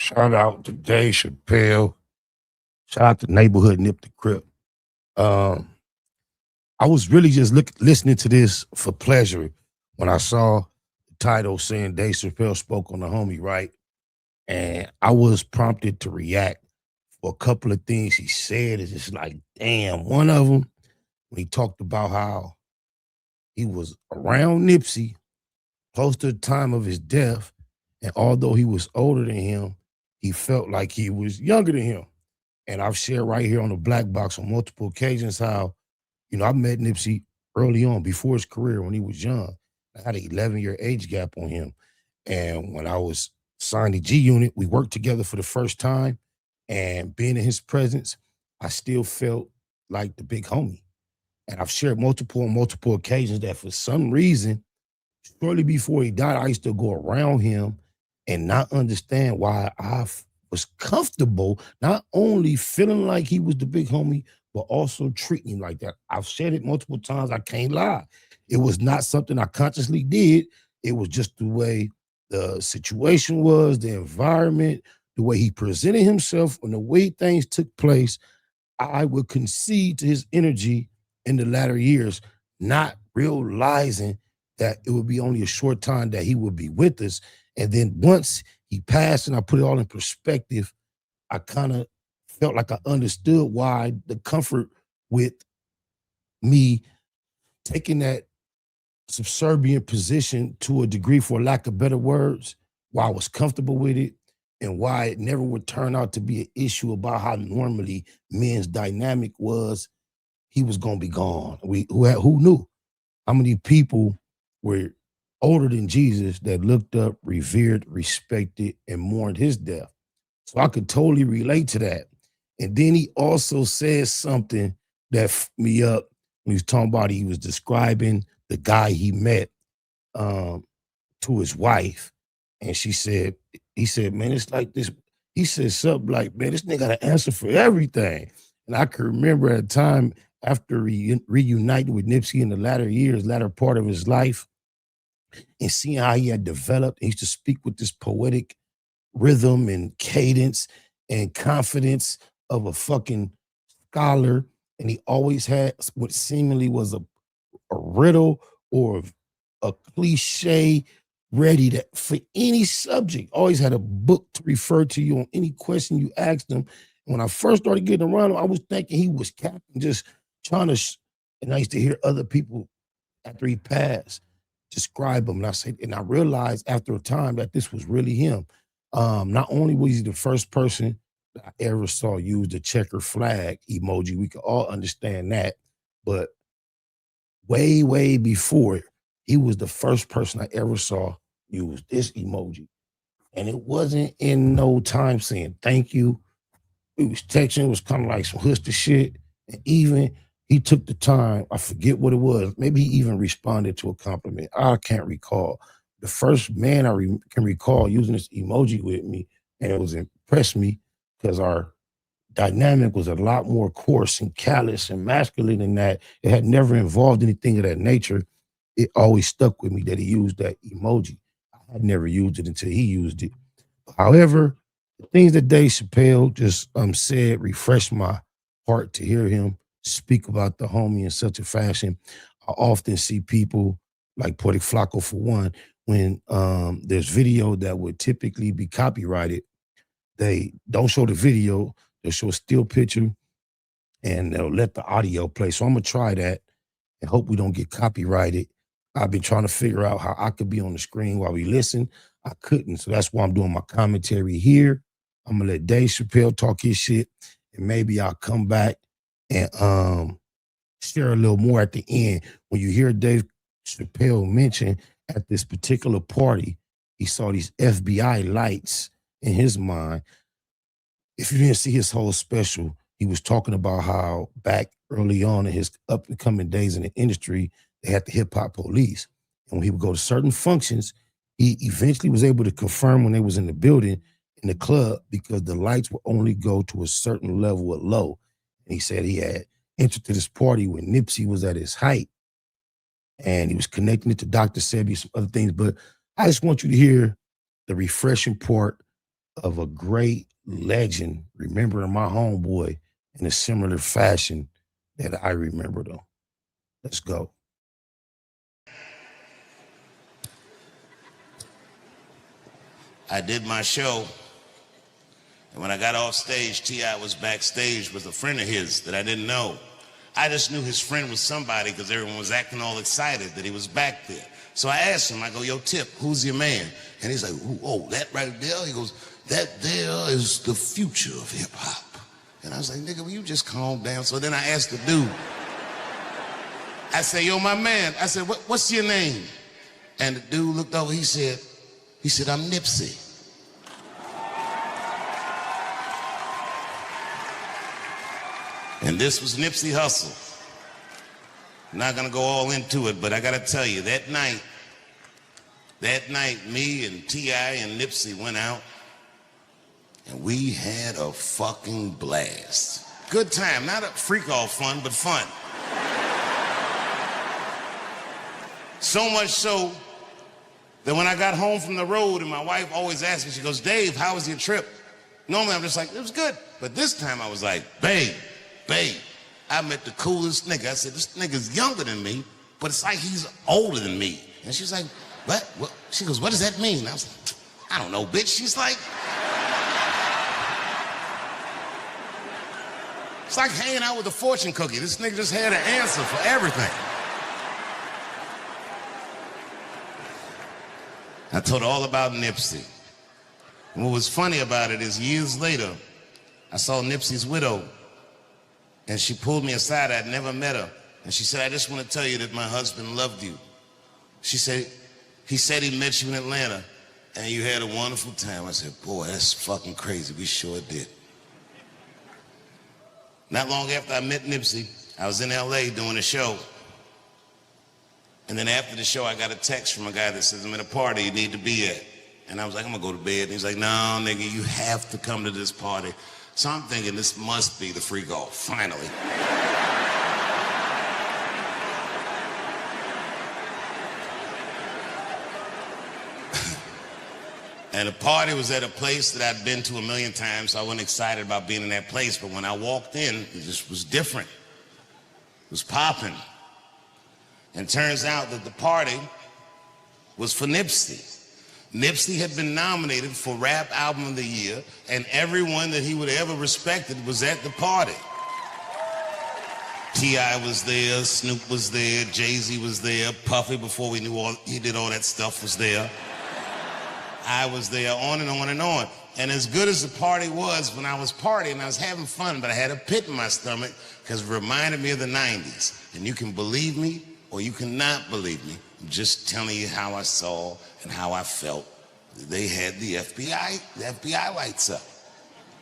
Shout out to Dave Chappell. Shout out to Neighborhood Nip the Crip. Um, I was really just listening to this for pleasure when I saw the title saying Dave Chappelle spoke on the homie, right? And I was prompted to react for a couple of things he said. It's just like, damn, one of them, when he talked about how he was around Nipsey close to the time of his death, and although he was older than him, he felt like he was younger than him. And I've shared right here on the Black Box on multiple occasions how, I met Nipsey early on before his career when he was young. I had an 11-year age gap on him. And when I was signed to G Unit, we worked together for the first time. And being in his presence, I still felt like the big homie. And I've shared on multiple occasions that for some reason, shortly before he died, I used to go around him and not understand why was comfortable, not only feeling like he was the big homie, but also treating him like that. I've said it multiple times. I can't lie. It was not something I consciously did. It was just the way the situation was, the environment, the way he presented himself, and the way things took place. I would concede to his energy in the latter years, not realizing that it would be only a short time that he would be with us. And then once he passed and I put it all in perspective, I kind of felt like I understood why the comfort with me taking that subservient position to a degree, for lack of better words, why I was comfortable with it and why it never would turn out to be an issue about how normally men's dynamic was. He was gonna be gone. Who knew how many people were older than Jesus that looked up, revered, respected, and mourned his death. So I could totally relate to that. And then he also said something that fucked me up when he was talking about he was describing the guy he met um, to his wife. And he said, man, it's like this. He said something like, man, this nigga got an answer for everything. And I can remember at a time after reuniting with Nipsey in the latter part of his life, and seeing how he had developed. He used to speak with this poetic rhythm and cadence and confidence of a fucking scholar. And he always had what seemingly was a riddle or a cliche ready to for any subject. Always had a book to refer to you on any question you asked him. When I first started getting around him, I was thinking he was capping, just trying to. And I used to hear other people after he passed describe him, and I realized after a time that this was really him. Not only was he the first person that I ever saw use the checker flag emoji, we could all understand that, but way, way before it, he was the first person I ever saw use this emoji. And it wasn't in no time saying thank you. It was texting, it was kind of like some Hussle shit. And even he took the time, I forget what it was. Maybe he even responded to a compliment. I can't recall. The first man can recall using this emoji with me, and it was impressed me because our dynamic was a lot more coarse and callous and masculine than that. It had never involved anything of that nature. It always stuck with me that he used that emoji. I had never used it until he used it. However, the things that Dave Chappelle just said refreshed my heart to hear him speak about the homie in such a fashion. I often see people like Poetic Flacco for one, when there's video that would typically be copyrighted, they don't show the video, they'll show a still picture and they'll let the audio play. So I'm gonna try that and hope we don't get copyrighted. I've been trying to figure out how I could be on the screen while we listen. I couldn't. So that's why I'm doing my commentary here. I'm gonna let Dave Chappelle talk his shit, and maybe I'll come back and share a little more at the end. When you hear Dave Chappelle mention at this particular party, he saw these FBI lights in his mind. If you didn't see his whole special, he was talking about how back early on in his up and coming days in the industry, they had the hip hop police. And when he would go to certain functions, he eventually was able to confirm when they was in the building, in the club, because the lights would only go to a certain level of low. And he said he had entered to this party when Nipsey was at his height, and he was connecting it to Dr. Sebi, some other things. But I just want you to hear the refreshing part of a great legend remembering my homeboy in a similar fashion that I remembered him. Let's go. I did my show, and when I got off stage, T.I. was backstage with a friend of his that I didn't know. I just knew his friend was somebody because everyone was acting all excited that he was back there. So I asked him, I go, yo, Tip, who's your man? And he's like, oh, that right there? He goes, that there is the future of hip hop. And I was like, nigga, will you just calm down? So then I asked the dude, I said, yo, my man, I said, what's your name? And the dude looked over, he said, I'm Nipsey. And this was Nipsey Hussle. I'm not gonna go all into it, but I gotta tell you, that night, me and T.I. and Nipsey went out, and we had a fucking blast. Good time, not a freak-off fun, but fun. So much so that when I got home from the road, and my wife always asked me, she goes, Dave, how was your trip? Normally I'm just like, it was good. But this time I was like, babe, I met the coolest nigga. I said, this nigga's younger than me, but it's like he's older than me. And she's like, what? She goes, what does that mean? I was like, I don't know, bitch. She's like, it's like hanging out with a fortune cookie. This nigga just had an answer for everything. I told her all about Nipsey. And what was funny about it is years later, I saw Nipsey's widow, and she pulled me aside. I'd never met her. And she said, I just want to tell you that my husband loved you. She said, he said he met you in Atlanta, and you had a wonderful time. I said, boy, that's fucking crazy. We sure did. Not long after I met Nipsey, I was in LA doing a show. And then after the show, I got a text from a guy that says, I'm at a party you need to be at. And I was like, I'm gonna go to bed. And he's like, no, nigga, you have to come to this party. So I'm thinking this must be the freak off, finally. And the party was at a place that I'd been to a million times, so I wasn't excited about being in that place. But when I walked in, it just was different. It was popping. And turns out that the party was for Nipsey. Nipsey had been nominated for Rap Album of the Year, and everyone that he would have ever respected was at the party. T.I. was there, Snoop was there, Jay-Z was there, Puffy, before we knew he did all that stuff, was there. I was there, on and on and on. And as good as the party was, when I was partying, I was having fun, but I had a pit in my stomach because it reminded me of the 90s. And you can believe me or you cannot believe me. I'm just telling you how I saw and how I felt. They had the FBI lights up.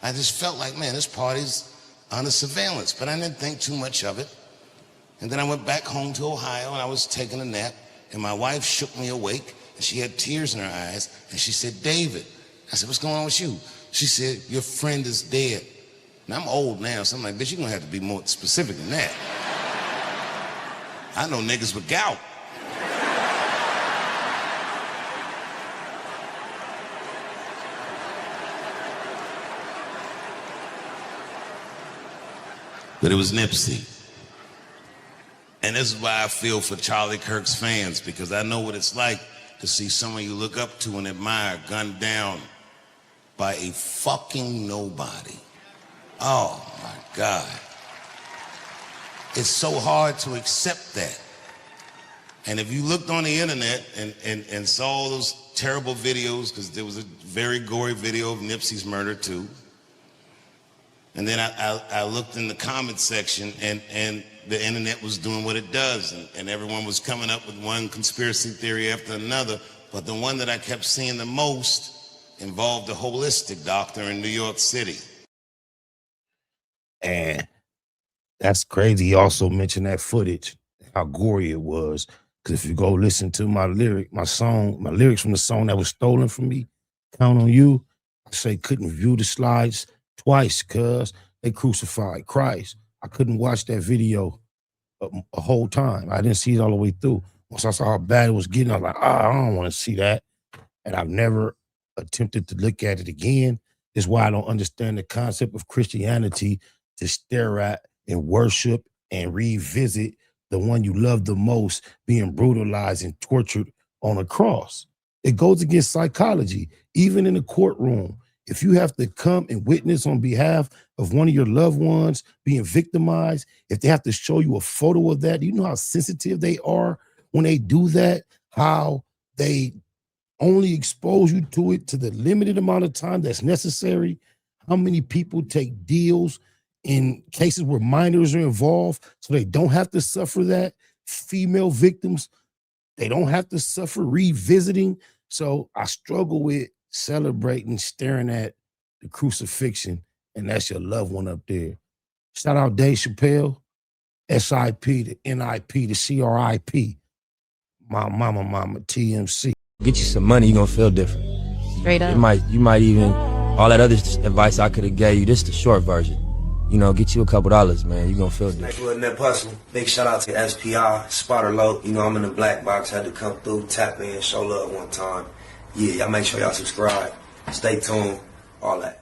I just felt like, man, this party's under surveillance, but I didn't think too much of it. And then I went back home to Ohio and I was taking a nap, and my wife shook me awake, and she had tears in her eyes, and she said, David. I said, what's going on with you? She said, your friend is dead. Now I'm old now, so I'm like, bitch, you're gonna have to be more specific than that. I know niggas with gout. But it was Nipsey. And this is why I feel for Charlie Kirk's fans, because I know what it's like to see someone you look up to and admire gunned down by a fucking nobody. Oh my God. It's so hard to accept that. And if you looked on the internet and saw those terrible videos, because there was a very gory video of Nipsey's murder too. And then I looked in the comment section, and the internet was doing what it does, and everyone was coming up with one conspiracy theory after another, but the one that I kept seeing the most involved a holistic doctor in New York City. And that's crazy. He also mentioned that footage, how gory it was. Because if you go listen to my lyrics from the song that was stolen from me, Count on You, I say couldn't view the slides twice because they crucified Christ. I couldn't watch that video a whole time. I didn't see it all the way through. Once I saw how bad it was getting, I was like, I don't want to see that. And I've never attempted to look at it again. Is why I don't understand the concept of Christianity to stare at and worship and revisit the one you love the most being brutalized and tortured on a cross. It goes against psychology, even in the courtroom. If you have to come and witness on behalf of one of your loved ones being victimized, if they have to show you a photo of that, you know how sensitive they are when they do that, how they only expose you to it to the limited amount of time that's necessary. How many people take deals in cases where minors are involved so they don't have to suffer that? Female victims, they don't have to suffer revisiting. So I struggle with celebrating, staring at the crucifixion, and that's your loved one up there. Shout out Dave Chappell, SIP, the NIP, the CRIP, my mama, TMC. Get you some money, you're gonna feel different. Straight up. You might even, all that other advice I could have gave you, this is the short version. You know, get you a couple dollars, man, you're gonna feel different. Little Nip Hussle. Big shout out to SPI, Spotter Low. You know, I'm in the black box, had to come through, tap in, show love one time. Yeah, y'all make sure y'all subscribe. Stay tuned, all that.